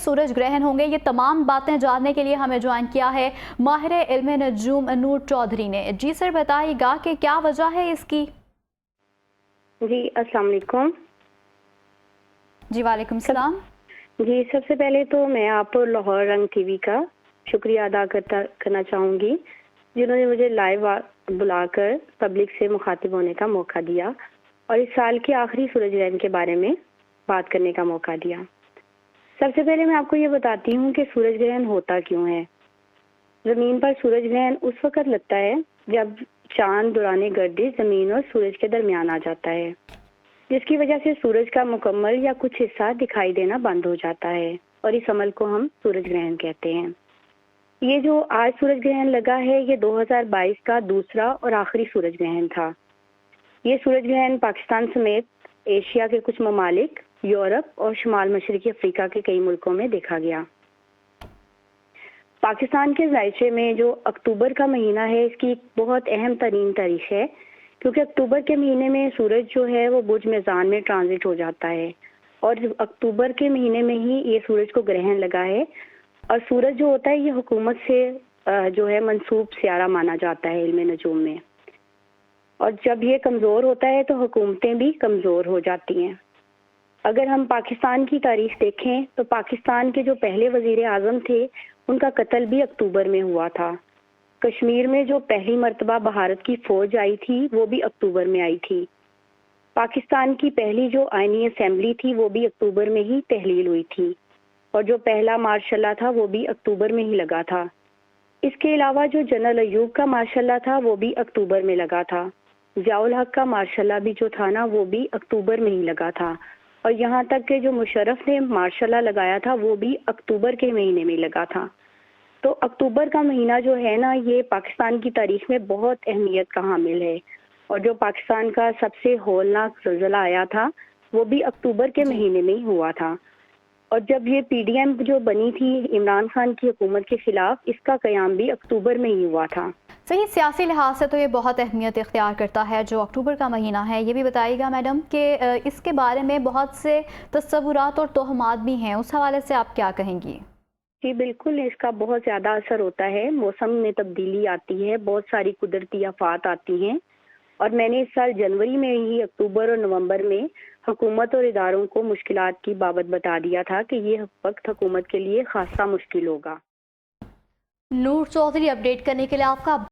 सूरज ग्रहण होंगे। ये तमाम बातें जानने के लिए हमें ज्वाइन किया है माहिर इल्म नजूम नूर चौधरी ने। जी सर, बताइएगा कि क्या वजह है इसकी। जी अस्सलाम वालेकुम। जी वालेकुम सलाम। जी सबसे पहले तो मैं आप लाहौर रंग टीवी का शुक्रिया अदा करना चाहूँगी, जिन्होंने मुझे लाइव बुलाकर पब्लिक से मुखातिब होने का मौका दिया और इस साल के आखिरी सूरज ग्रहण के बारे में बात करने का मौका दिया। सबसे पहले मैं आपको ये बताती हूँ कि सूरज ग्रहण होता क्यों है। ज़मीन पर सूरज ग्रहण उस वक़्त लगता है जब चांद दौरान गर्दिश ज़मीन और सूरज के दरमियान आ जाता है, जिसकी वजह से सूरज का मुकम्मल या कुछ हिस्सा दिखाई देना बंद हो जाता है और इस अमल को हम सूरज ग्रहण कहते हैं। ये जो आज सूरज ग्रहण लगा है, ये 2022 का दूसरा और आखिरी सूरज ग्रहण था। ये सूरज ग्रहण पाकिस्तान समेत एशिया के कुछ ममालिक, यूरोप और शुमाल मशरकी अफ्रीका के कई मुल्कों में देखा गया। पाकिस्तान के ज़ायचे में जो अक्टूबर का महीना है, इसकी एक बहुत अहम तरीन तारीख है, क्योंकि अक्टूबर के महीने में सूरज जो है वो बुर्ज मेज़ान में ट्रांजिट हो जाता है और अक्टूबर के महीने में ही ये सूरज को ग्रहण लगा है। और सूरज जो होता है ये हुकूमत से जो है मंसूब सियारा माना जाता है इल्म नजूम में, और जब ये कमज़ोर होता है तो हुकूमतें भी कमज़ोर हो जाती हैं। अगर हम पाकिस्तान की तारीख देखें तो पाकिस्तान के जो पहले वज़ीर आज़म थे, उनका कत्ल भी अक्टूबर में हुआ था। कश्मीर में जो पहली मर्तबा भारत की फ़ौज आई थी, वो भी अक्टूबर में आई थी। पाकिस्तान की पहली जो आईनी असेंबली थी, वो भी अक्टूबर में ही तहलील हुई थी, और जो पहला मार्शल्ला था वो भी अक्टूबर में ही लगा था। इसके अलावा जो जनरल अयूब का मार्शल्ला था वो भी अक्टूबर में लगा था। ज़ियाउल हक का मार्शल्ला भी जो था ना, वो भी अक्टूबर में ही लगा था, और यहाँ तक कि जो मुशर्रफ ने मार्शल्ला लगाया था वो भी अक्टूबर के महीने में लगा था। तो अक्टूबर का महीना जो है ना, ये पाकिस्तान की तारीख में बहुत अहमियत का हामिल है, और जो पाकिस्तान का सबसे होलनाक ज़लज़ला आया था वो भी अक्टूबर के महीने में ही हुआ था। और जब ये पीडीएम जो बनी थी इमरान खान की हुकूमत के खिलाफ, इसका क़याम भी अक्टूबर में ही हुआ था। सही, सियासी लिहाज से तो ये बहुत अहमियत इख्तियार करता है जो अक्टूबर का महीना है। ये भी बताइएगा मैडम कि इसके बारे में बहुत से तस्वुरात और तोहमात भी हैं, उस हवाले से आप क्या कहेंगी? जी बिल्कुल, इसका बहुत ज़्यादा असर होता है। मौसम में तब्दीली आती है, बहुत सारी कुदरती आफात आती हैं, और मैंने इस साल जनवरी में ही अक्टूबर और नवंबर में हुकूमत और इदारों को मुश्किलात की बाबत बता दिया था कि ये वक्त हुकूमत के लिए खासा मुश्किल होगा। नूर चौधरी, अपडेट करने के लिए आपका